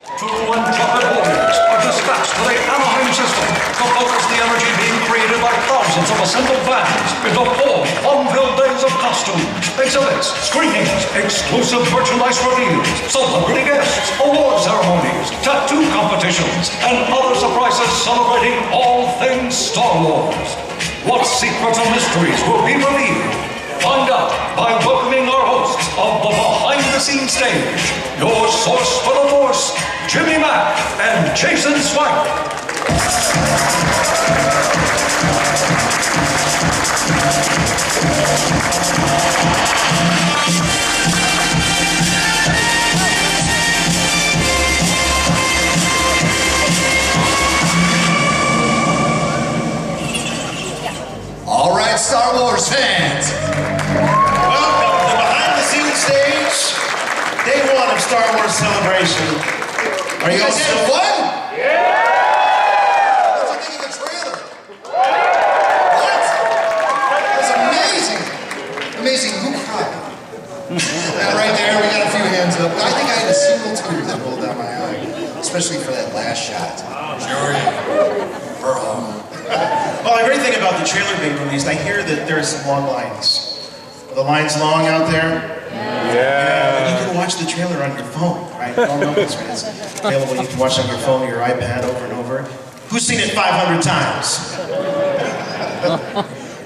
Two intrepid warriors are dispatched to the Anaheim system to focus the energy being created by thousands of assembled fans into 4 fun-filled days of costumes, exhibits, screenings, exclusive merchandise reveals, celebrity guests, award ceremonies, tattoo competitions, and other surprises celebrating all things Star Wars. What secrets and mysteries will be revealed? Find out by welcoming our hosts of the behind-the-scenes stage, your source for the Force, Jimmy Mack and Jason Swank. All right, Star Wars fans. Welcome to the behind-the-scenes stage, day 1 of Star Wars Celebration. Are you guys having fun? Yeah! What'd you think of the trailer? What? It's amazing. Amazing. Who cried? That right there, we got a few hands up. I think I had a single tear that rolled down my eye, especially for that last shot. Sure. Well, the great thing about the trailer being released, I hear that there are some long lines. Are the lines long out there? Yeah. You can watch the trailer on your phone, right? You all know this, right? It's available. You can watch it on your phone or your iPad over and over. Who's seen it 500 times?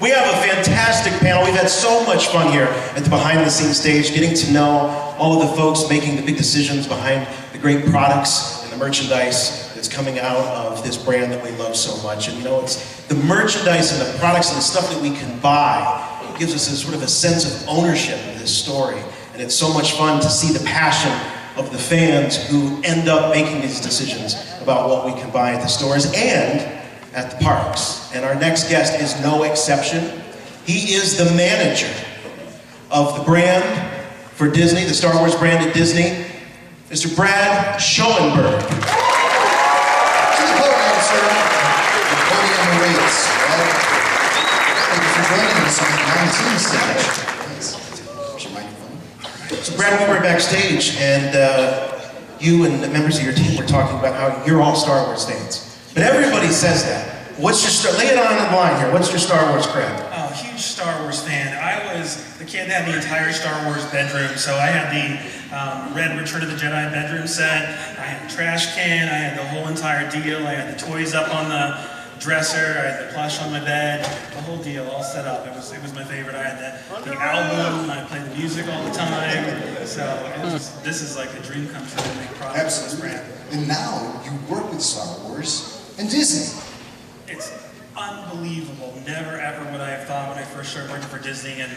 We have a fantastic panel. We've had so much fun here at the behind-the-scenes stage, getting to know all of the folks making the big decisions behind the great products and the merchandise that's coming out of this brand that we love so much. And you know, it's the merchandise and the products and the stuff that we can buy gives us a sort of a sense of ownership of this story. And it's so much fun to see the passion of the fans who end up making these decisions about what we can buy at the stores and at the parks. And our next guest is no exception. He is the manager of the brand for Disney, the Star Wars brand at Disney, Mr. Brad Schoenberg. To the podium, sir. The podium awaits. Well, thank you for joining us on the behind-the-scenes stage. Here's your microphone. So Brad, we were backstage, and you and the members of your team were talking about how you're all Star Wars fans. But everybody says that. What's your lay it on the line here? What's your Star Wars cred? Oh, huge Star Wars fan. I was the kid that had the entire Star Wars bedroom. So I had the red Return of the Jedi bedroom set. I had the trash can. I had the whole entire deal. I had the toys up on the dresser. I had the plush on my bed. The whole deal all set up. It was my favorite. I had the album. I played the music all the time. So this is like a dream come true to make products for this brand. And now you work with Star Wars and Disney. It's unbelievable. Never ever would I have thought when I first started working for Disney, and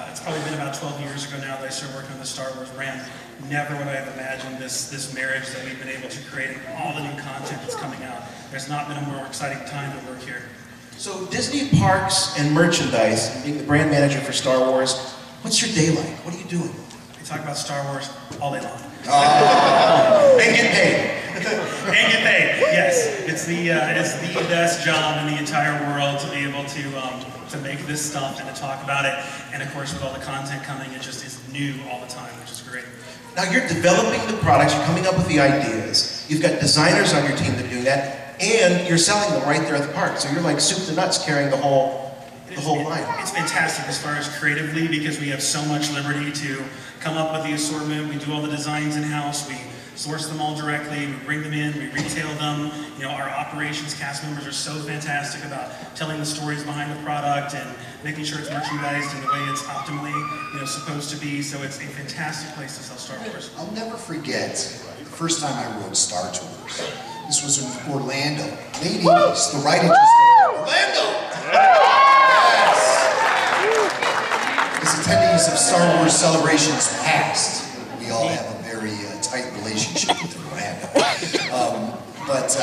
it's probably been about 12 years ago now that I started working on the Star Wars brand. Never would I have imagined this marriage that we've been able to create and all the new content that's coming out. There's not been a more exciting time to work here. So Disney parks and merchandise, being the brand manager for Star Wars, what's your day like? What are you doing? We talk about Star Wars all day long. And get paid. And get paid, yes. It's the best job in the entire world to be able to make this stuff and to talk about it. And of course, with all the content coming, it just is new all the time, which is great. Now you're developing the products, you're coming up with the ideas, you've got designers on your team that are doing that, and you're selling them right there at the park. So you're like soup to nuts carrying the whole line. It's fantastic as far as creatively because we have so much liberty to come up with the assortment. We do all the designs in-house. We source them all directly. We bring them in. We retail them. You know, our operations cast members are so fantastic about telling the stories behind the product and making sure it's merchandised in the way it's optimally, supposed to be. So it's a fantastic place to sell Star Wars. I'll never forget the first time I rode Star Tours. This was in Orlando. Late 80s. The ride had just opened. Orlando! Yes! As attendees of Star Wars celebrations past, we all have a very tight relationship with Orlando. But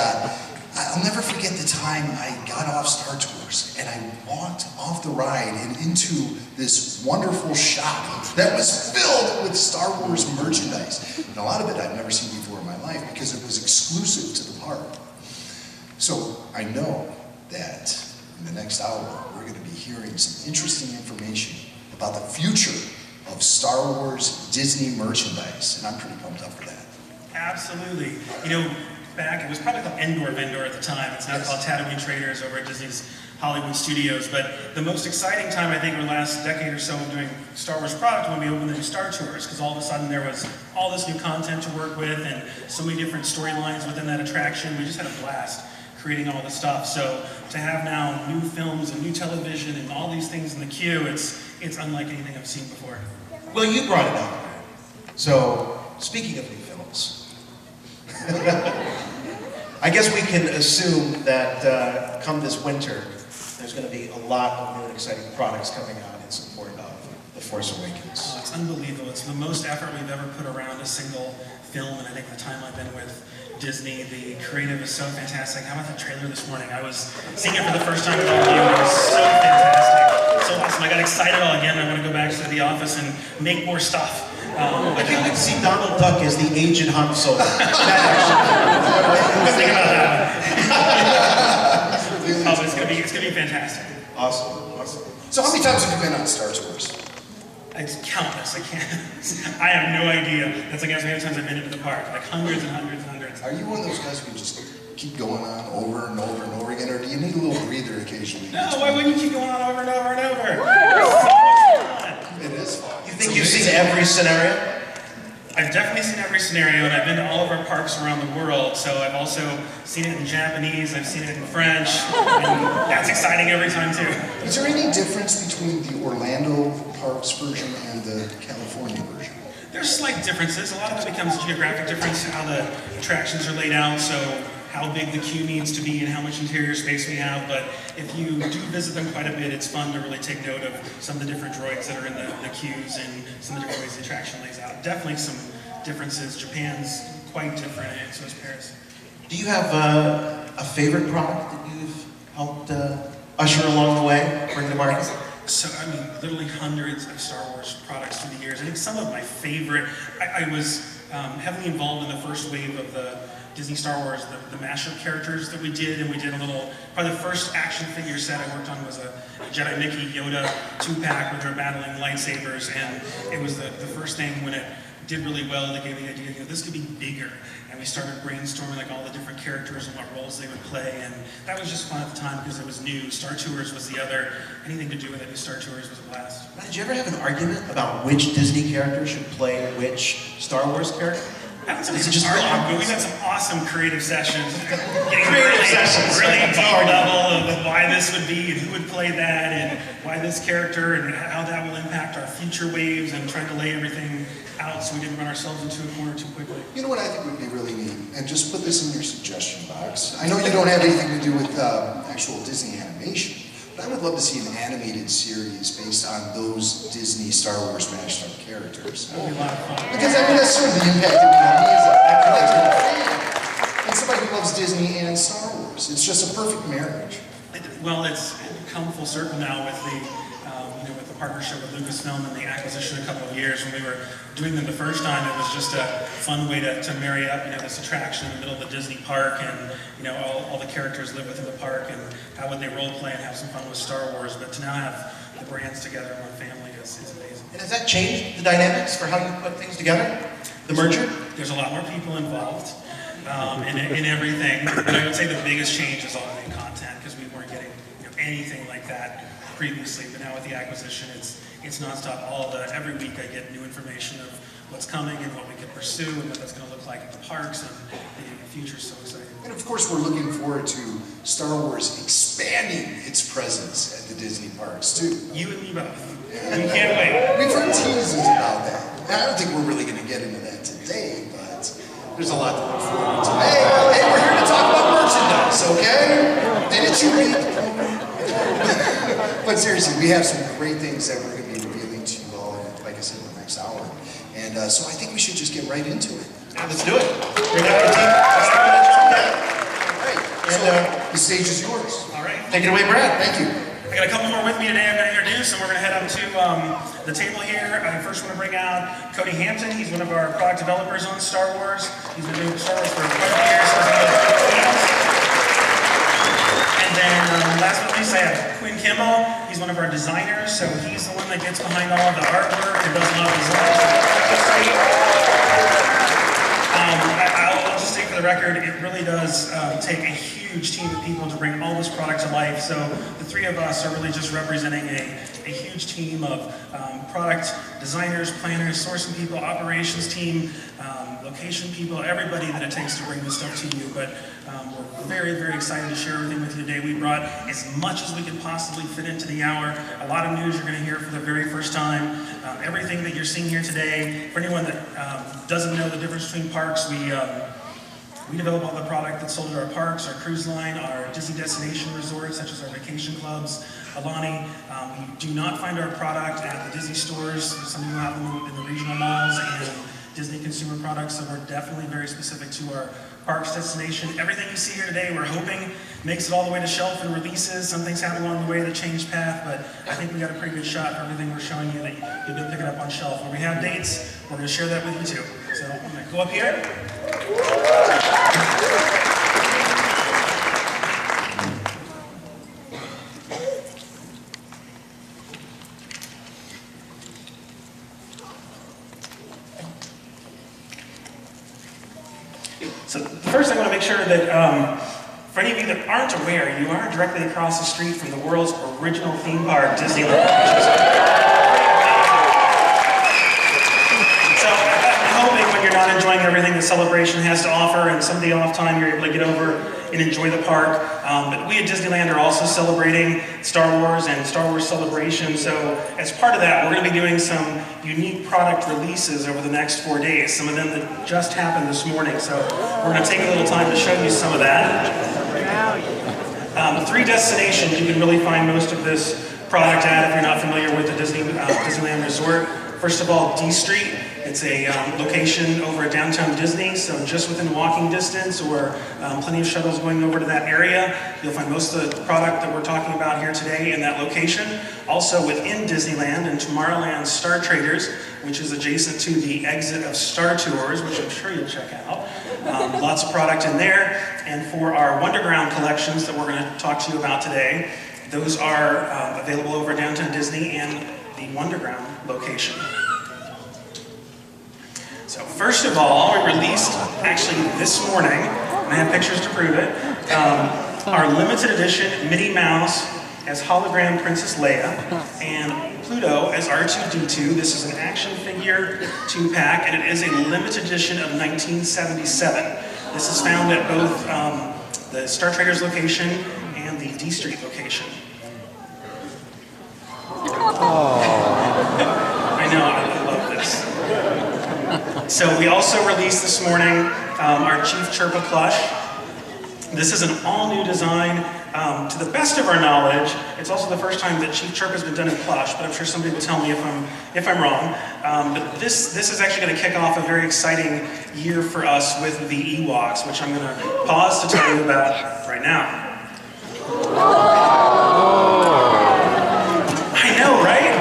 I'll never forget the time I got off Star Tours and I walked off the ride and into this wonderful shop that was filled with Star Wars merchandise. And a lot of it I've never seen before in my life because it was exclusive to the park. So I know that in the next hour, we're going to be hearing some interesting information about the future of Star Wars Disney merchandise, and I'm pretty pumped up for that. Absolutely. You know, back, it was probably called Endor Vendor at the time. It's now called Tatooine Traders over at Disney's Hollywood Studios. But the most exciting time, I think, in the last decade or so of doing Star Wars product when we opened the new Star Tours, because all of a sudden there was all this new content to work with and so many different storylines within that attraction. We just had a blast creating all this stuff. So to have now new films and new television and all these things in the queue, it's unlike anything I've seen before. Well, you brought it up. So, speaking of new films, I guess we can assume that come this winter, there's going to be a lot of new and exciting products coming out in support of The Force Awakens. Oh, it's unbelievable. It's the most effort we've ever put around a single film, and I think the time I've been with Disney, the creative is so fantastic. How about the trailer this morning? I was seeing it for the first time with all of you. It was so fantastic, so awesome. I got excited all again. I want to go back to the office and make more stuff. I can't wait to see Donald Duck as the aged Han Solo. Think about that. Oh, it's gonna be fantastic. Awesome. So how many times have you been on Star Tours? It's countless. I have no idea. That's like how many times I've been into the park. Like hundreds and hundreds and hundreds. Are you one of those guys who just keep going on over and over and over again, or do you need a little breather occasionally? No, why wouldn't you keep going on over and over and over? It is fun. You think you've seen every scenario? I've definitely seen every scenario, and I've been to all of our parks around the world, so I've also seen it in Japanese, I've seen it in French, and that's exciting every time too. Is there any difference between the Orlando Parks version and the California version? There's slight differences. A lot of it becomes geographic difference in how the attractions are laid out, so how big the queue needs to be and how much interior space we have, but if you do visit them quite a bit, it's fun to really take note of some of the different droids that are in the queues and some of the different ways the attraction lays out. Definitely some differences. Japan's quite different, and so is Paris. Do you have a favorite product that you've helped usher along the way, bring to market? So, I mean, literally hundreds of Star Wars products through the years. I think some of my favorite, I was heavily involved in the first wave of the Disney Star Wars, the Mashup characters that we did, and we did a little, probably the first action figure set I worked on was a Jedi Mickey Yoda 2-pack where they're battling lightsabers, and it was the first thing when it did really well that gave me the idea, you know, this could be bigger, and we started brainstorming like all the different characters and what roles they would play, and that was just fun at the time because it was new. Star Tours was the other, anything to do with it, Star Tours was a blast. Did you ever have an argument about which Disney character should play which Star Wars character? Is it just argument? We've had some awesome creative sessions. Getting really deep level of why this would be and who would play that and why this character and how that will impact our future waves and trying to lay everything out so we didn't run ourselves into a corner too quickly. You know what I think would be really neat? And just put this in your suggestion box. I know you don't have anything to do with actual Disney animation, but I would love to see an animated series based on those Disney Star Wars mashed up characters. That would be a lot of fun. Because I mean, that's sort of the impact that we have me as a collector fan and somebody who loves Disney and Star Wars. It's just a perfect marriage. Well, it's come full circle now with the with the partnership with Lucasfilm and the acquisition a couple of years. When we were doing them the first time, it was just a fun way to marry up, this attraction in the middle of the Disney park, and all the characters live within the park, and how would they role play and have some fun with Star Wars. But to now have the brands together in one family is amazing. And has that changed the dynamics for how you put things together? The merger? There's a lot more people involved in everything. But I would say the biggest change is automated content, because we weren't getting anything like that previously. But now with the acquisition, it's nonstop. Every week I get new information of what's coming and what we can pursue and what that's going to look like at the parks, and the future's so exciting. And of course, we're looking forward to Star Wars expanding its presence at the Disney parks too. You and me both. We can't wait. We've heard teases about that. And I don't think we're really going to get into that today, but there's a lot to look forward to. Hey, we're here to talk about merchandise, okay? Didn't you read the program? But seriously, we have some great things that we're going to be revealing to you all, like I said, in the next hour. And so I think we should just get right into it. Let's do it. Bring up the team. Right. So the stage is yours. All right. Take it away, Brad. Thank you. I got a couple more with me today I'm going to introduce, and we're going to head up to the table here. I first want to bring out Cody Hampton. He's one of our product developers on Star Wars. He's been doing Star Wars for quite a few years. And then last but not least, I have Quinn Kimball. He's one of our designers, so he's the one that gets behind all of the artwork and does a lot of design. I record, it really does take a huge team of people to bring all this product to life. So the three of us are really just representing a huge team of product designers, planners, sourcing people, operations team, location people, everybody that it takes to bring this stuff to you. But we're very, very excited to share everything with you today. We brought as much as we could possibly fit into the hour. A lot of news you're going to hear for the very first time. Everything that you're seeing here today, for anyone that doesn't know the difference between parks, we develop all the product that's sold at our parks, our cruise line, our Disney destination resorts, such as our vacation clubs, Alani. We do not find our product at the Disney stores. Some of you have them in the regional malls and Disney consumer products, so we're definitely very specific to our parks destination. Everything you see here today, we're hoping makes it all the way to shelf and releases. Some things happen along the way that change path, but I think we got a pretty good shot for everything we're showing you that you'll be able to pick it up on shelf. When we have dates, we're going to share that with you too. So I'm going to go up here. So first I want to make sure that for any of you that aren't aware, you are directly across the street from the world's original theme park, Disneyland. So I'm hoping when you're not enjoying everything the Celebration has to offer and some of the off time you're able to get over and enjoy the park. But we at Disneyland are also celebrating Star Wars and Star Wars Celebration. So as part of that, we're going to be doing some unique product releases over the next 4 days. Some of them that just happened this morning. So we're going to take a little time to show you some of that. 3 destinations you can really find most of this product at if you're not familiar with the Disneyland Resort. First of all, D Street. It's a location over at downtown Disney, so just within walking distance or plenty of shuttles going over to that area. You'll find most of the product that we're talking about here today in that location. Also within Disneyland and Tomorrowland's Star Traders, which is adjacent to the exit of Star Tours, which I'm sure you'll check out. Lots of product in there. And for our Wonderground collections that we're going to talk to you about today, those are available over at downtown Disney and the Wonderground location. So first of all, we released, actually this morning, and I have pictures to prove it, our limited edition Minnie Mouse as hologram Princess Leia and Pluto as R2-D2. This is an action figure 2-pack, and it is a limited edition of 1977. This is found at both the Star Traders location and the D Street location. I know, I love this. So we also released this morning our Chief Chirpa plush. This is an all-new design. To the best of our knowledge, it's also the first time that Chief Chirpa has been done in plush, but I'm sure somebody will tell me if I'm wrong. But this is actually going to kick off a very exciting year for us with the Ewoks, which I'm going to pause to tell you about right now. I know, right?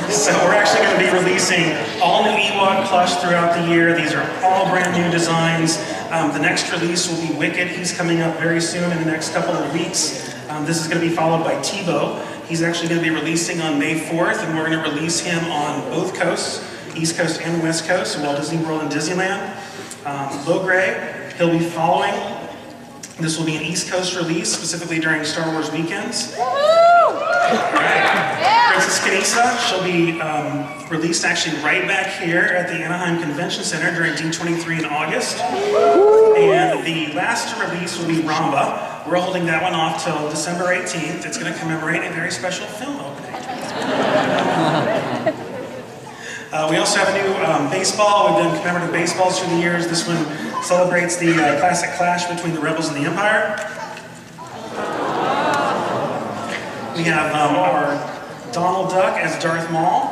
So we're actually going to be releasing all new Ewok plush throughout the year. These are all brand new designs. The next release will be Wicket. He's coming up very soon in the next couple of weeks. This is going to be followed by Tebow. He's actually going to be releasing on May 4th, and we're going to release him on both coasts, East Coast and West Coast, so Walt Disney World and Disneyland. Logray, he'll be following. This will be an East Coast release, specifically during Star Wars weekends. Right. Princess Kanisa, she'll be released actually right back here at the Anaheim Convention Center during D23 in August. And the last to release will be Ramba. We're holding that one off till December 18th. It's going to commemorate a very special film opening. We also have a new baseball. We've done commemorative baseballs through the years. This one celebrates the classic clash between the Rebels and the Empire. We have our Donald Duck as Darth Maul.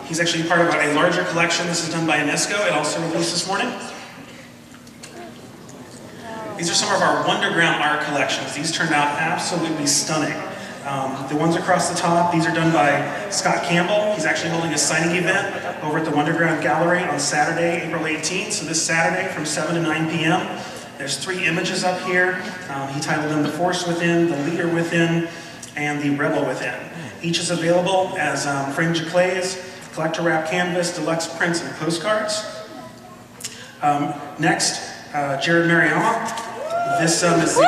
He's actually part of a larger collection. This is done by UNESCO. It also released this morning. These are some of our Wonderground art collections. These turned out absolutely stunning. The ones across the top, these are done by Scott Campbell. He's actually holding a signing event over at the Wonderground Gallery on Saturday, April 18th. So this Saturday from 7 to 9 p.m. There's 3 images up here. He titled them The Force Within, The Leader Within, and The Rebel Within. Each is available as framed giclées, collector wrap canvas, deluxe prints, and postcards. Next, Jared Mariama. This is the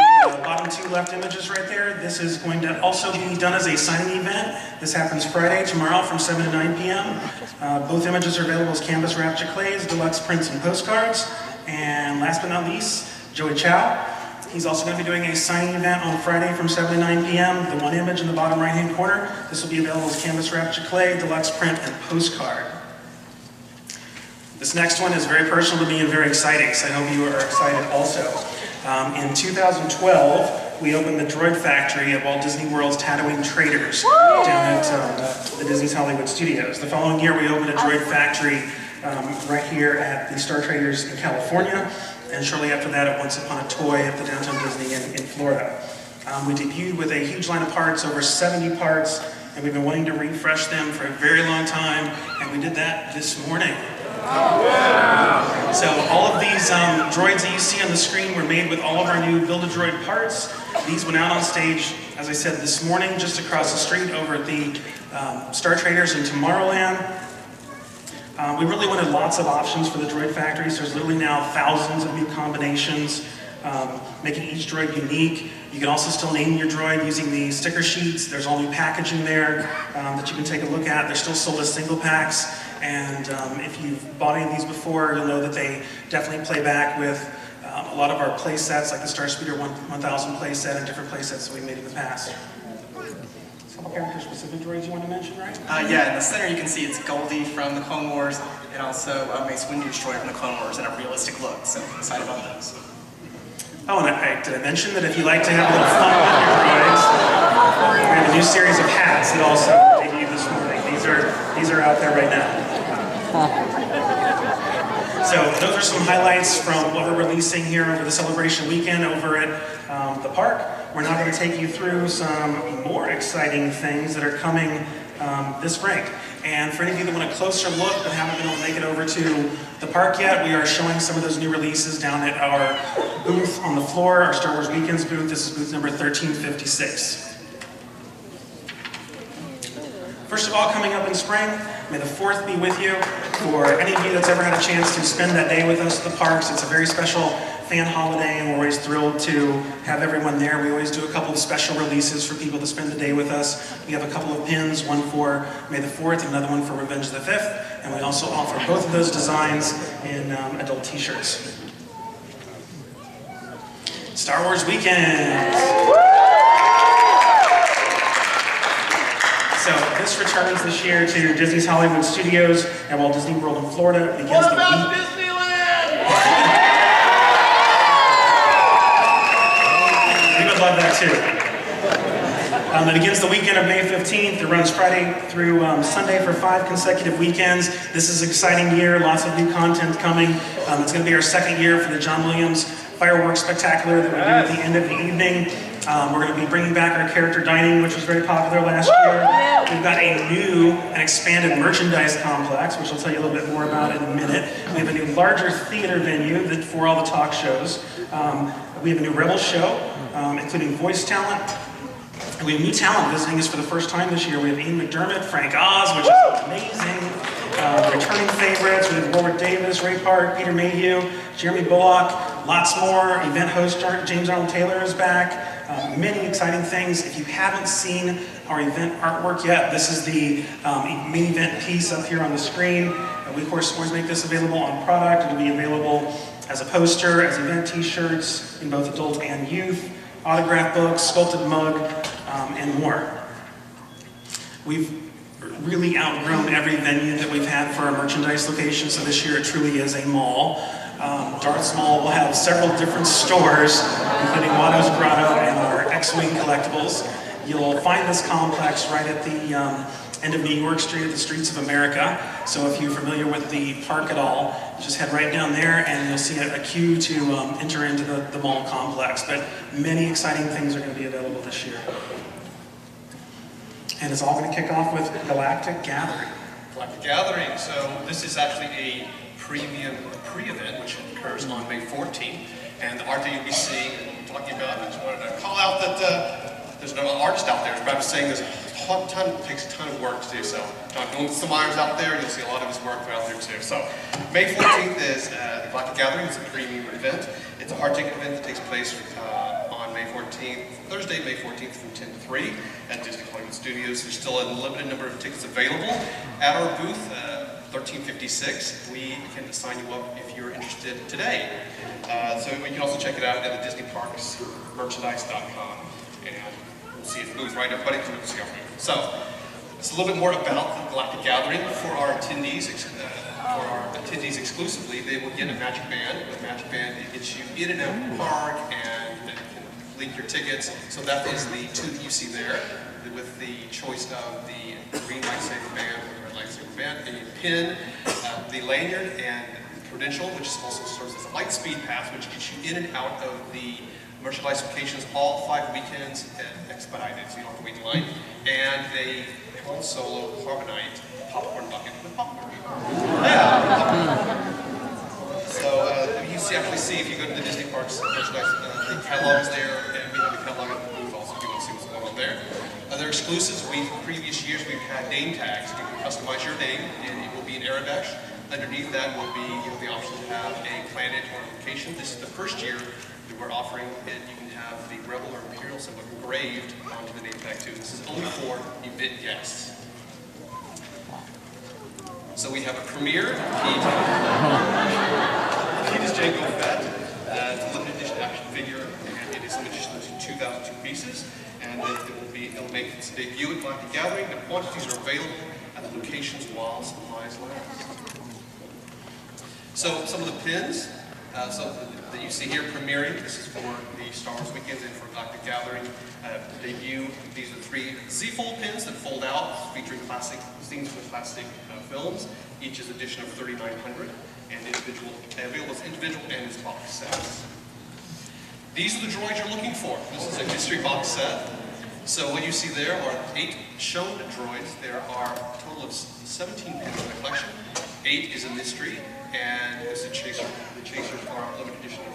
bottom two left images right there. This is going to also be done as a signing event. This happens Friday, tomorrow from 7 to 9 p.m. Both images are available as canvas wrapped chiclets, deluxe prints, and postcards. And last but not least, Joey Chow. He's also going to be doing a signing event on Friday from 7 to 9 p.m. The one image in the bottom right-hand corner. This will be available as canvas wrapped chiclet, deluxe print, and postcard. This next one is very personal to me and very exciting, so I hope you are excited also. In 2012, we opened the Droid Factory at Walt Disney World's Tatooine Traders down at the Disney's Hollywood Studios. The following year, we opened a Droid Factory right here at the Star Traders in California, and shortly after that, at Once Upon a Toy at the Downtown Disney in Florida. We debuted with a huge line of parts, over 70 parts, and we've been wanting to refresh them for a very long time, and we did that this morning. So all of these droids that you see on the screen were made with all of our new Build-A-Droid parts. These went out on stage, as I said, this morning, just across the street over at the Star Traders in Tomorrowland. We really wanted lots of options for the Droid Factories. There's literally now thousands of new combinations, making each droid unique. You can also still name your droid using the sticker sheets. There's all new packaging there that you can take a look at. They're still sold as single packs. And if you've bought any of these before, you'll know that they definitely play back with a lot of our play sets, like the Star Speeder 1000 play set and different play sets that we made in the past. Some character-specific droids you want to mention, right? Yeah, in the center you can see it's Goldie from the Clone Wars, and also Mace Windu's droid from the Clone Wars in a realistic look, so excited about those. Oh, and did I mention that if you like to have a little fun with your droids, we have a new series of hats that also debuted this morning. These are out there right now. So those are some highlights from what we're releasing here over the celebration weekend over at the park. We're now going to take you through some more exciting things that are coming this spring. And for any of you that want a closer look but haven't been able to make it over to the park yet, we are showing some of those new releases down at our booth on the floor, our Star Wars Weekends booth. This is booth number 1356. First of all, coming up in spring, may the 4th be with you. For any of you that's ever had a chance to spend that day with us at the parks, it's a very special fan holiday, and we're always thrilled to have everyone there. We always do a couple of special releases for people to spend the day with us. We have a couple of pins, one for May the 4th, and another one for Revenge of the 5th, and we also offer both of those designs in adult t-shirts. Star Wars Weekends! So this returns this year to Disney's Hollywood Studios at Walt Disney World in Florida. It begins What about Disneyland? We would love that too. It begins the weekend of May 15th. It runs Friday through Sunday for 5 consecutive weekends. This is an exciting year, lots of new content coming. It's going to be our second year for the John Williams Fireworks Spectacular that we do at the end of the evening. We're going to be bringing back our character dining, which was very popular last year. We've got a new and expanded merchandise complex, which I'll tell you a little bit more about in a minute. We have a new larger theater venue for all the talk shows. We have a new Rebel show, including voice talent. And we have new talent visiting us for the first time this year. We have Ian McDermott, Frank Oz, which is amazing. Returning favorites, we have Robert Davis, Ray Park, Peter Mayhew, Jeremy Bullock, lots more. Event host James Arnold Taylor is back. Many exciting things. If you haven't seen our event artwork yet, this is the main event piece up here on the screen. We, of course, always make this available on product. It'll be available as a poster, as event t-shirts in both adult and youth, autograph books, sculpted mug, and more. We've really outgrown every venue that we've had for our merchandise location, so this year it truly is a mall. Darth's Mall will have several different stores, including Watto's Grotto and our X-Wing collectibles. You'll find this complex right at the end of New York Street at the Streets of America. So if you're familiar with the park at all, just head right down there and you'll see a queue to enter into the mall complex. But many exciting things are going to be available this year. And it's all going to kick off with Galactic Gathering. Galactic Gathering. So this is actually a premium pre-event, which occurs on May 14th. And the art that you'll be seeing and talking about, I just wanted to call out that there's an artist out there, but I'm saying there's it takes a ton of work to do so. John Myers out there, you'll see a lot of his work out there too. So May 14th is the Galactic Gathering. It's a premium event. It's a hard ticket event that takes place on May 14th, Thursday, May 14th from 10 to 3 at Disney Hollywood Studios. There's still a limited number of tickets available. At our booth, 1356, we can sign you up if you're interested today. So you can also check it out at the Disney Parks merchandise.com. And we'll see if it moves right up, but it's going to see our booth. So, it's a little bit more about the Galactic Gathering. For our attendees exclusively, they will get a magic band. The magic band gets you in and out of the park and can link your tickets. So that is the two that you see there, with the choice of the green lightsaber band or red lightsaber band, and you pin the lanyard and the credential, which also serves as a light speed pass, which gets you in and out of the merchandise locations all 5 weekends expedited, so you don't have to wait in line. And a Han Solo Carbonite popcorn bucket with popcorn. Yeah. So you actually see, if you go to the Disney Parks merchandise, the catalog is there, and we have a catalog at the booth also if you want to see what's going on there. Other exclusives, previous years we've had name tags. You can customize your name, and it will be in Arabic. Underneath that will be the option to have a planet or location. This is the first year that we're offering it. You can have the Rebel or Imperial symbol engraved onto the name tag too. This is only for event guests. So we have a premiere. Pete is Jango Fett. It's a limited edition action figure, and it is limited edition to 2,002 pieces. And it'll make its debut at Galactic Gathering. The quantities are available at the locations while supplies last. So some of the pins that you see here premiering, this is for the Star Wars weekends and for Galactic Gathering debut. These are 3 Z-fold pins that fold out, featuring classic scenes from classic films. Each is edition of 3,900 and available as individual and as box sets. These are the droids you're looking for. This is a mystery box set. So what you see there are 8 shown droids. There are a total of 17 pins in the collection. 8 is a mystery, and it's a chaser. The chasers are limited edition of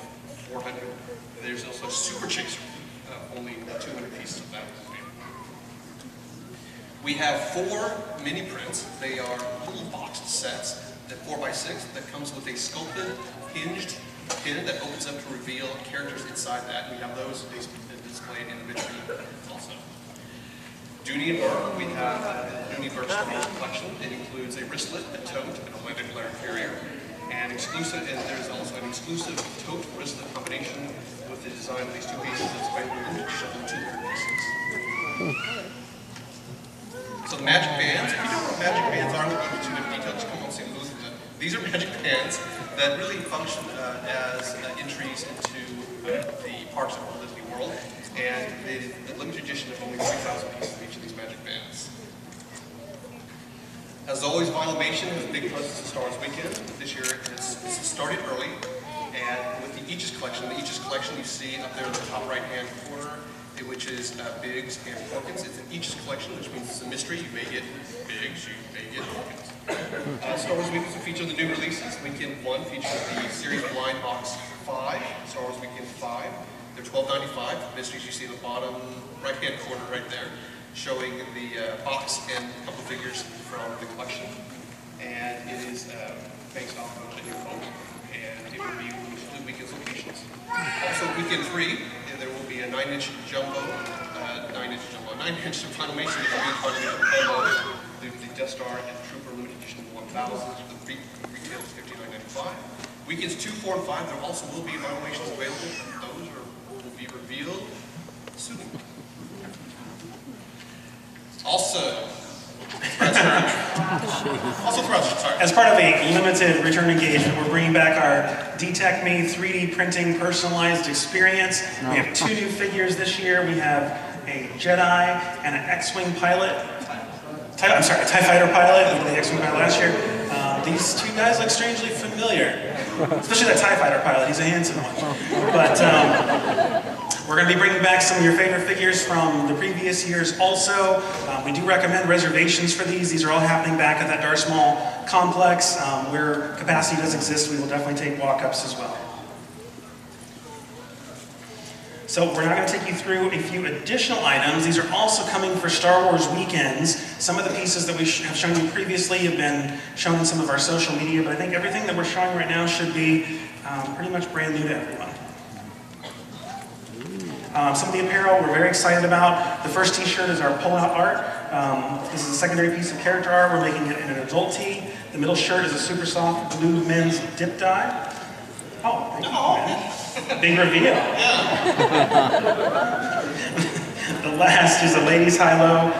400. There's also a super chaser, only 200 pieces of that. We have 4 mini prints. They are little boxed sets, that 4x6, that comes with a sculpted, hinged pin that opens up to reveal characters inside that. We have those displayed in the vitrine also. Dooney and Burke, we have Dooney Burke's collection. It includes a wristlet, a tote, and a leaded letter carrier. And there's also an exclusive tote wristlet combination with the design of these 2 pieces that's available in the 200 pieces. So the magic bands, if you don't know what magic bands are, we'll go into detail, just come on and see those. These are magic bands that really function as entries into the parks of Walt Disney World. And the limited edition of only 3,000 pieces of each of these magic bands. As always, Vinylmation has a big presence at Star Wars Weekend. This year it's started early, and with the Aegis collection you see up there in the top right-hand corner, which is Biggs and Porkins. It's an Aegis collection, which means it's a mystery. You may get Biggs, you may get Porkins. Star Wars Weekend will feature the new releases. Weekend 1 features the Series Blind Box 5, Star Wars Weekend 5. They're $12.95. The mysteries you see in the bottom right-hand corner right there, showing the box and a couple figures from the collection. And it is based off of the new phone, and it will be released to weekend's locations. Also, Weekend 3, there will be a 9-inch jumbo, 9-inch Vinylmation, the Death Star and Trooper limited edition 1000. The retail is $59.95. Weekends 2, 4, and 5, there also will be Vinylmations available. Those will be revealed soon. As part of a limited return engagement, we're bringing back our DTech Me 3D printing personalized experience. We have 2 new figures this year. We have a Jedi and an X-Wing pilot. A TIE Fighter pilot, and the X-Wing pilot last year. These 2 guys look strangely familiar, especially that TIE Fighter pilot. He's a handsome one. But we're going to be bringing back some of your favorite figures from the previous years also. We do recommend reservations for these. These are all happening back at that Darth Maul complex. Where capacity does exist, we will definitely take walk-ups as well. So we're now going to take you through a few additional items. These are also coming for Star Wars weekends. Some of the pieces that we have shown you previously have been shown in some of our social media, but I think everything that we're showing right now should be pretty much brand new to everyone. Some of the apparel we're very excited about. The first t-shirt is our pull-out art. This is a secondary piece of character art. We're making it in an adult tee. The middle shirt is a super soft blue men's dip dye. Oh, thank you, man. Big reveal. The last is a ladies high-low.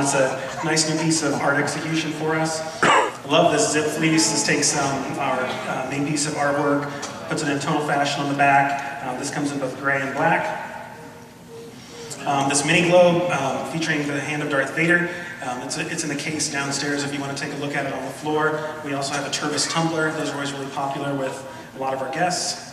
It's a nice new piece of art execution for us. I love this zip fleece. This takes our main piece of artwork, puts it in tonal fashion on the back. This comes in both gray and black. This mini globe featuring the hand of Darth Vader. It's in the case downstairs if you want to take a look at it on the floor. We also have a Turkish Tumbler. Those are always really popular with a lot of our guests.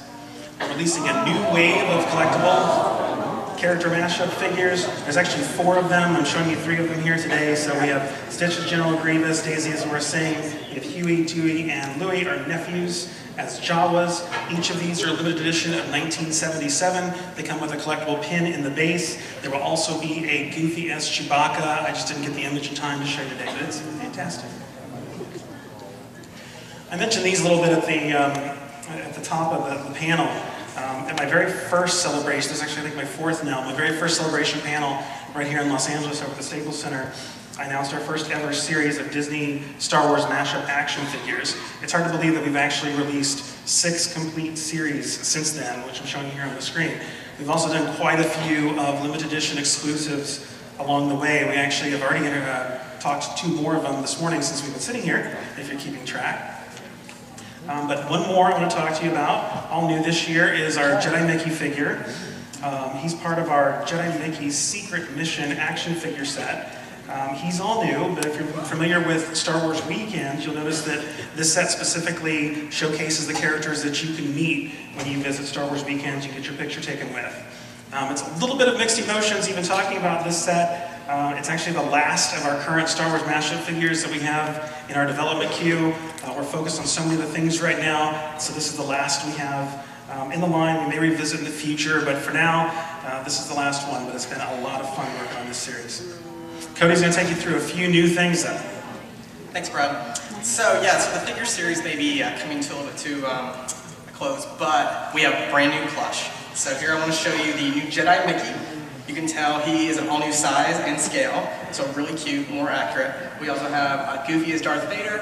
We're releasing a new wave of collectible character mashup figures. There's actually 4 of them. I'm showing you 3 of them here today. So we have Stitch as General Grievous, Daisy as Aurra Singh. We have Huey, Dewey, and Louie, our nephews, as Jawas. Each of these are a limited edition of 1977. They come with a collectible pin in the base. There will also be a Goofy as Chewbacca. I just didn't get the image in time to show you today, but it's fantastic. I mentioned these a little bit at the top of the panel. At my very first celebration, this is actually I think my 4th now, my very first celebration panel right here in Los Angeles over at the Staples Center, I announced our first ever series of Disney Star Wars mashup action figures. It's hard to believe that we've actually released 6 complete series since then, which I'm showing you here on the screen. We've also done quite a few of limited edition exclusives along the way. We actually have already talked to 2 more of them this morning since we've been sitting here, if you're keeping track. But one more I want to talk to you about, all new this year, is our Jedi Mickey figure. He's part of our Jedi Mickey's Secret Mission action figure set. He's all new, but if you're familiar with Star Wars Weekend, you'll notice that this set specifically showcases the characters that you can meet when you visit Star Wars Weekend, you get your picture taken with. It's a little bit of mixed emotions even talking about this set. It's actually the last of our current Star Wars mashup figures that we have in our development queue. We're focused on so many of the things right now, so this is the last we have in the line. We may revisit in the future, but for now, this is the last one, but it's been a lot of fun working on this series. Cody's going to take you through a few new things though. Thanks, Brad. So the figure series may be coming to a little bit to a close, but we have brand new plush. So here I want to show you the new Jedi Mickey. You can tell he is an all new size and scale, so really cute, more accurate. We also have Goofy as Darth Vader,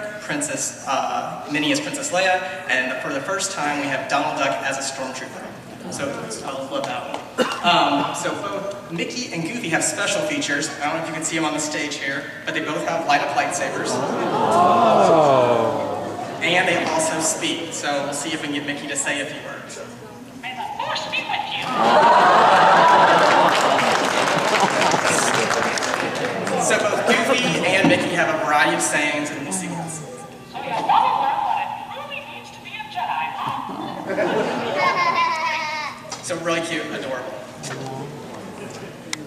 Minnie as Princess Leia, and for the first time we have Donald Duck as a Stormtrooper. So I'll flip that one. So both Mickey and Goofy have special features. I don't know if you can see them on the stage here, but they both have light up lightsabers. Oh. And they also speak, so we'll see if we can get Mickey to say a few words. May the Force be with you. So both Goofy and Mickey have a variety of sayings in this sequence. So you want to learn what it really means to be a Jedi, huh? So really cute, adorable.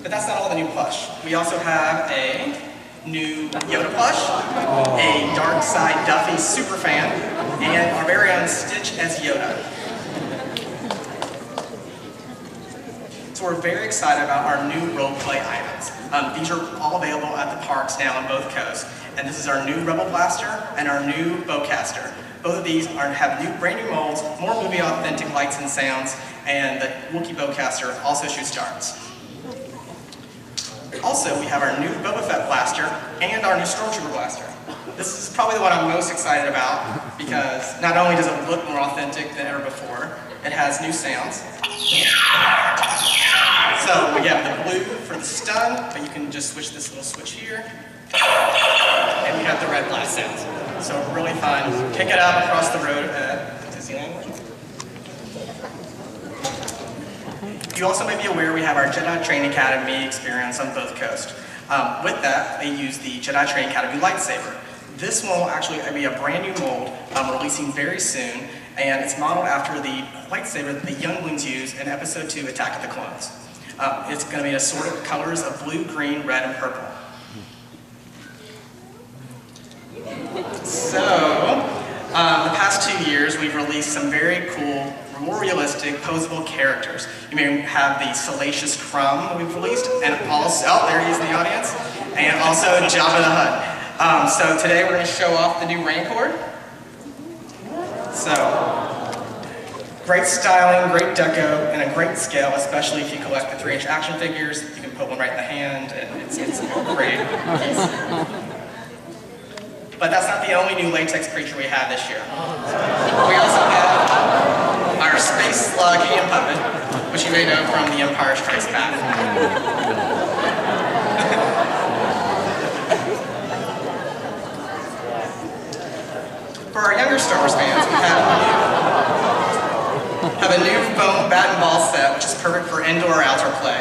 But that's not all the new plush. We also have a new Yoda plush, a Dark Side Duffy superfan, and our very own Stitch as Yoda. So we're very excited about our new role-play items. These are all available at the parks now on both coasts. And this is our new Rebel Blaster and our new Bowcaster. Both of these have brand new molds, more movie-authentic lights and sounds, and the Wookiee Bowcaster also shoots darts. Also, we have our new Boba Fett Blaster and our new Stormtrooper Blaster. This is probably the one I'm most excited about because not only does it look more authentic than ever before, it has new sounds. So we have the blue for the stun, but you can just switch this little switch here. And we have the red blast sounds. So really fun. Pick it up across the road at Disneyland. You also may be aware we have our Jedi Training Academy experience on both coasts. With that, they use the Jedi Training Academy lightsaber. This one will actually be a brand new mold releasing very soon, and it's modeled after the lightsaber that the younglings use in Episode 2, Attack of the Clones. It's going to be an assorted of colors of blue, green, red, and purple. So, the past 2 years, years, we've released some very cool, more realistic, posable characters. You may have the Salacious Crumb that we've released, and also, oh, there he is in the audience, and also Jabba the Hutt. So today we're going to show off the new Rancor. So, great styling, great deco, and a great scale, especially if you collect the 3-inch action figures. You can put one right in the hand, and it's a great piece. But that's not the only new latex creature we have this year. We also have our Space Slug hand puppet, which you may know from The Empire Strikes Back. For our younger Star Wars fans, we have a new foam bat and ball set, which is perfect for indoor or outdoor play.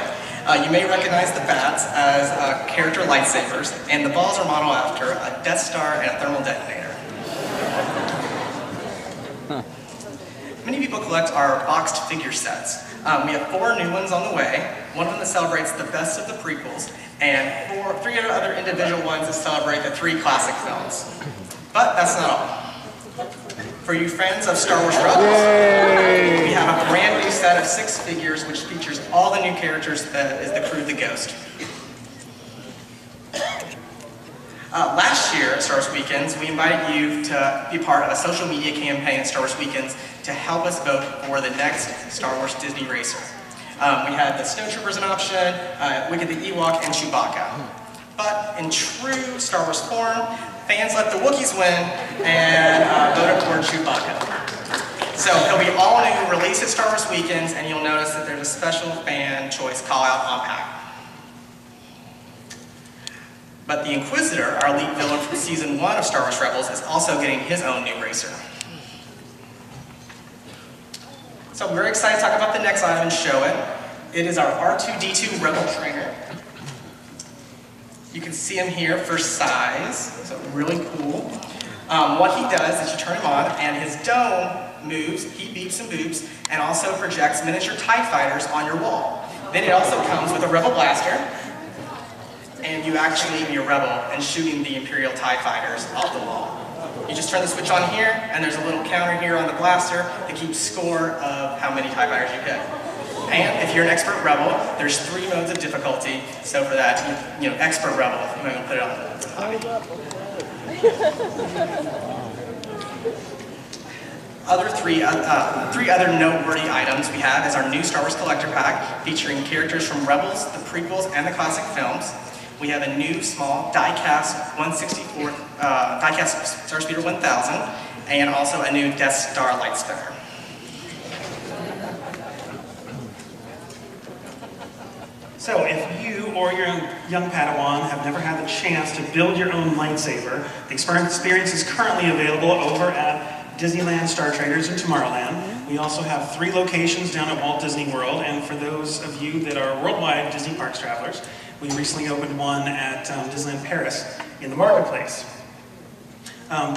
You may recognize the bats as character lightsabers, and the balls are modeled after a Death Star and a thermal detonator. Many people collect our boxed figure sets. We have 4 new ones on the way, one of them that celebrates the best of the prequels, and 3 other individual ones that celebrate the 3 classic films. But that's not all. For you fans of Star Wars Rebels, we have a brand new set of 6 figures which features all the new characters that is the crew of the Ghost. Last year at Star Wars Weekends, we invited you to be part of a social media campaign at Star Wars Weekends to help us vote for the next Star Wars Disney racer. We had the Snowtroopers an option, Wicket the Ewok, and Chewbacca. But in true Star Wars form, fans let the Wookiees win and voted for Chewbacca. So he'll be all new, released at Star Wars Weekends, and you'll notice that there's a special fan choice call out on pack. But the Inquisitor, our lead villain from Season 1 of Star Wars Rebels, is also getting his own new racer. So I'm very excited to talk about the next item and show it. It is our R2-D2 Rebel Trainer. You can see him here for size, so really cool. What he does is you turn him on, and his dome moves, he beeps and boops, and also projects miniature TIE fighters on your wall. Then it also comes with a Rebel Blaster, and you actually be a Rebel and shooting the Imperial TIE fighters off the wall. You just turn the switch on here, and there's a little counter here on the blaster that keeps score of how many TIE fighters you hit. And if you're an expert Rebel, there's 3 modes of difficulty. So for that, you know, expert Rebel, I'm going to put it on the hobby. Three other noteworthy items we have is our new Star Wars Collector Pack featuring characters from Rebels, the prequels, and the classic films. We have a new small die-cast 1/64 die-cast Star Speeder 1000, and also a new Death Star light spinner. So if you or your young Padawan have never had the chance to build your own lightsaber, the experience is currently available over at Disneyland Star Traders in Tomorrowland. We also have 3 locations down at Walt Disney World, and for those of you that are worldwide Disney Parks travelers, we recently opened one at Disneyland Paris in the marketplace.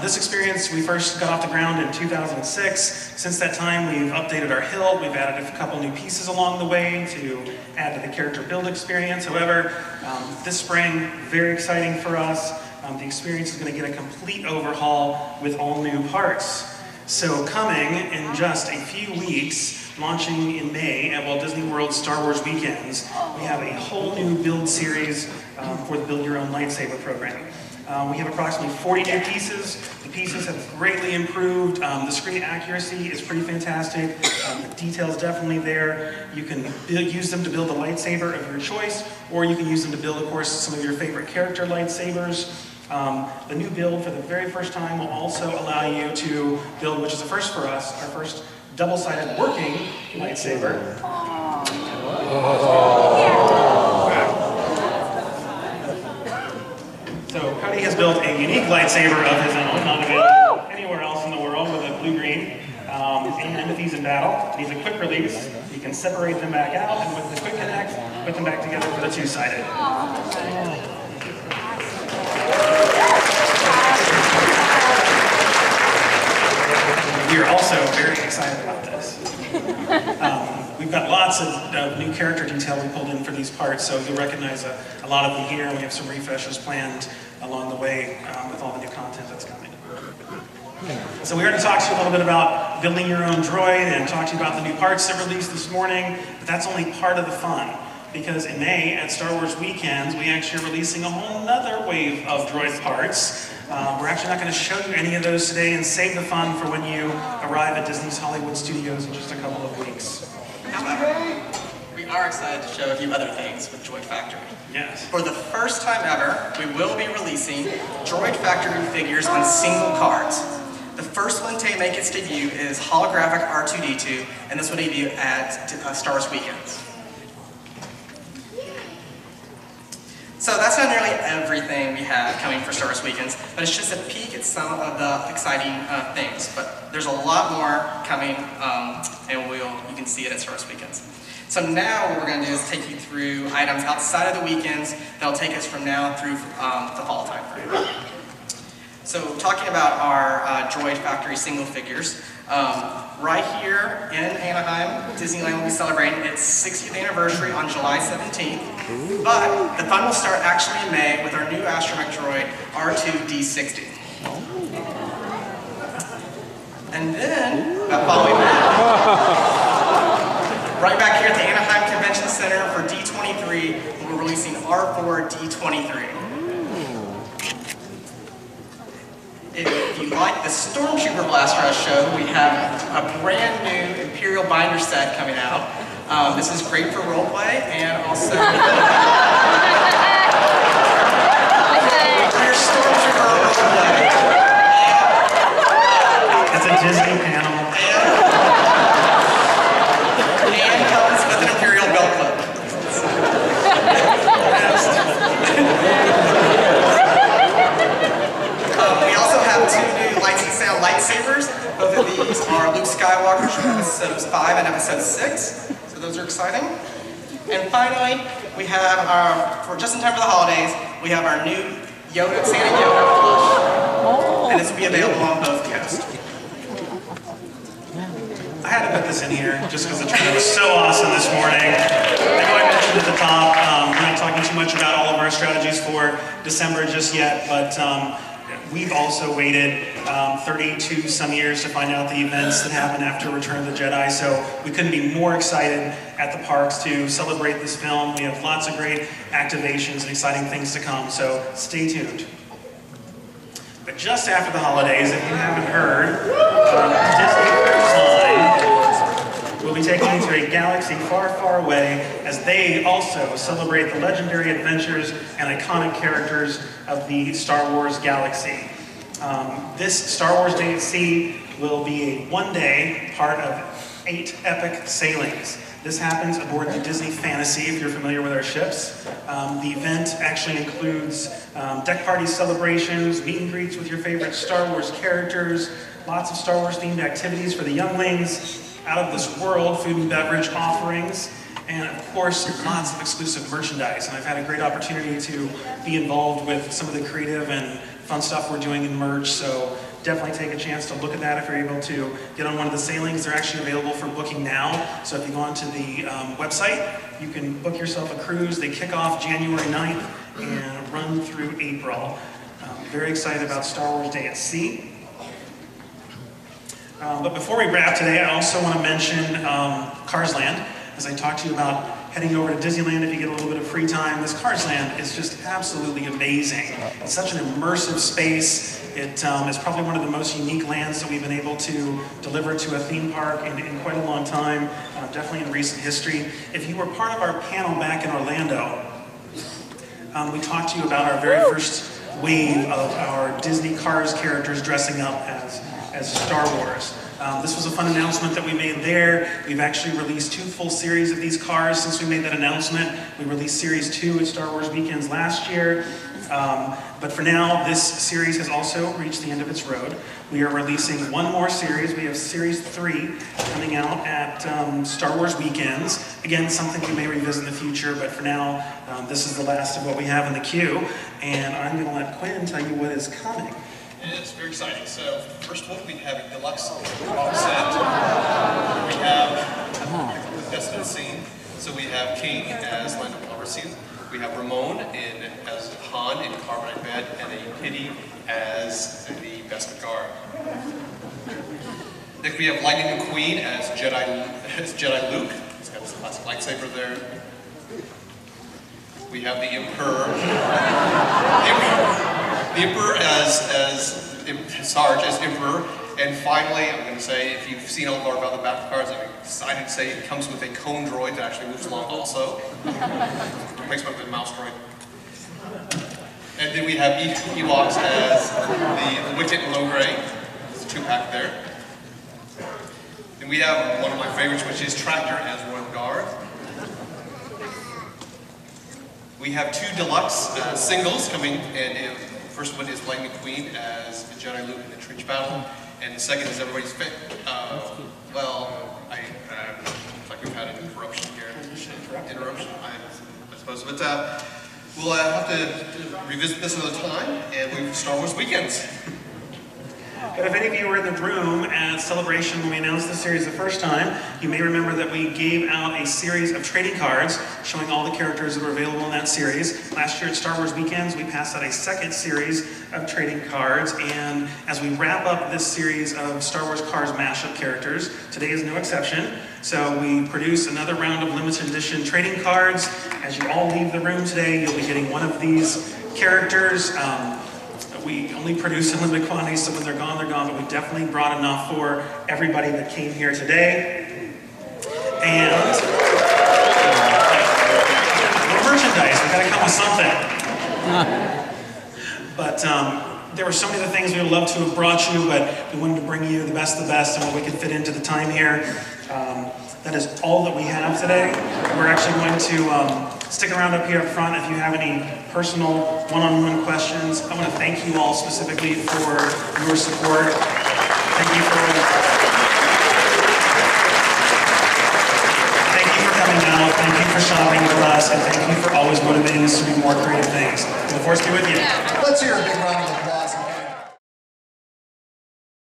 This experience, we first got off the ground in 2006. Since that time, we've updated our hilt. We've added a couple new pieces along the way to add to the character build experience. However, this spring, very exciting for us. The experience is going to get a complete overhaul with all new parts. So coming in just a few weeks, launching in May at Walt Disney World Star Wars Weekends, we have a whole new build series for the Build Your Own Lightsaber program. We have approximately 40 new pieces. The pieces have greatly improved. The screen accuracy is pretty fantastic. The detail's definitely there. You can use them to build a lightsaber of your choice, or you can use them to build, of course, some of your favorite character lightsabers. The new build for the very first time will also allow you to build, which is a first for us, our first double-sided working lightsaber. So Cody has built a unique lightsaber of his own, not available anywhere else in the world, with a blue-green. And if he's in battle, needs a quick release, you can separate them back out, and with the quick connect, put them back together for the 2-sided. We are also very excited about this. We've got lots of new character detail we pulled in for these parts, so you'll recognize a lot of them here. We have some refreshes planned along the way with all the new content that's coming. So we already talked to you a little bit about about building your own droid and talk to you about the new parts that released this morning, but that's only part of the fun. Because in May, at Star Wars Weekends, we actually are releasing a whole nother wave of droid parts. We're actually not going to show you any of those today and save the fun for when you arrive at Disney's Hollywood Studios in just a couple of weeks. However, we are excited to show a few other things with Droid Factory. Yes. For the first time ever, we will be releasing Droid Factory figures on single cards. The first one to make its debut is holographic R2-D2, and this will debut at Star Wars Weekends. So that's not nearly everything we have coming for Star Wars Weekends, but it's just a peek at some of the exciting things. But there's a lot more coming, and you can see it at Star Wars Weekends. So now what we're going to do is take you through items outside of the weekends that'll take us from now through the fall time frame. So talking about our Droid Factory single figures, right here in Anaheim, Disneyland will be celebrating its 60th anniversary on July 17th. But the fun will start actually in May with our new astromech droid, R2-D60. And then, following that, right back here at the Anaheim Convention Center for D23, we're releasing R4-D23. If you like the Stormtrooper Blaster I showed, we have a brand new Imperial binder set coming out. This is great for roleplay and also for your Stormtrooper roleplay. It's a Disney panel. And comes with an Imperial belt clip. We also have two new Lightspeed Sound lightsabers. Both of these are Luke Skywalker's from episodes 5 and episode 6. So those are exciting. And finally, we have for just in time for the holidays, we have our new Santa Yoda plush. And this will be available on both coasts. I had to put this in here just because the trailer was so awesome this morning. I know I mentioned at the top, we're not talking too much about all of our strategies for December just yet, but we've also waited 32 some years to find out the events that happen after Return of the Jedi, so we couldn't be more excited at the parks to celebrate this film. We have lots of great activations and exciting things to come, so stay tuned. But just after the holidays, if you haven't heard, Disney Cruise Line will be taking you to a galaxy far, far away as they also celebrate the legendary adventures and iconic characters of the Star Wars galaxy. This Star Wars Day at Sea will be a one-day part of 8 epic sailings. This happens aboard the Disney Fantasy, if you're familiar with our ships. The event actually includes deck party celebrations, meet and greets with your favorite Star Wars characters, lots of Star Wars themed activities for the younglings, out of this world food and beverage offerings, and of course lots of exclusive merchandise. And I've had a great opportunity to be involved with some of the creative and fun stuff we're doing in merch, so definitely take a chance to look at that if you're able to get on one of the sailings. They're actually available for booking now, so if you go onto the website, you can book yourself a cruise. They kick off January 9th and run through April. Very excited about Star Wars Day at Sea. But before we wrap today, I also want to mention Cars Land. As I talked to you about heading over to Disneyland if you get a little bit of free time, this Cars Land is just absolutely amazing. It's such an immersive space. It is probably one of the most unique lands that we've been able to deliver to a theme park in quite a long time, definitely in recent history. If you were part of our panel back in Orlando, we talked to you about our very first wave of our Disney Cars characters dressing up as Star Wars. This was a fun announcement that we made there. We've actually released 2 full series of these cars since we made that announcement. We released Series 2 at Star Wars Weekends last year. But for now, this series has also reached the end of its road. We are releasing one more series. We have Series 3 coming out at Star Wars Weekends. Again, something we may revisit in the future, but for now, this is the last of what we have in the queue. And I'm going to let Quinn tell you what is coming. It is very exciting. So, first of all, we have a deluxe box set. We have the best of the scene. So we have King as Lando Calrissian. We have Ramon as Han in Carbonite Bed, and a Kitty as the Beskar. Next we have Lightning McQueen as Jedi Luke. He's got his classic lightsaber there. We have the Emperor. The Emperor as Sarge as Emperor. And finally, I'm going to say, if you've seen all of our other battle cards, I'm excited to say it comes with a cone droid that actually moves along also. Makes one of the mouse droid. And then we have Ewoks as the Wicket and Logray. It's a 2-pack there. And we have one of my favorites, which is Tractor as Royal Guard. We have 2 deluxe singles coming, and the first one is Lightning McQueen as Jedi Luke in the trench battle. And the second is everybody's fit. Looks like we've had an interruption here. Interruption, I suppose. But we'll have to revisit this another time, and we've Star Wars weekends. But if any of you were in the room at Celebration when we announced the series the first time, you may remember that we gave out a series of trading cards showing all the characters that were available in that series. Last year at Star Wars Weekends, we passed out a second series of trading cards, and as we wrap up this series of Star Wars Cars Mashup characters, today is no exception. So we produce another round of limited edition trading cards. As you all leave the room today, you'll be getting one of these characters. We only produce in limited quantities, so when they're gone, but we definitely brought enough for everybody that came here today. And merchandise, we gotta come with something. But there were so many other things we would love to have brought you, but we wanted to bring you the best and what we could fit into the time here. That is all that we have today. We're actually going to stick around up here up front if you have any personal one-on-one questions. I want to thank you all specifically for your support. Thank you for coming out. Thank you for shopping with us, and thank you for always motivating us to do more creative things. The Force be with you. Let's hear a big round of applause.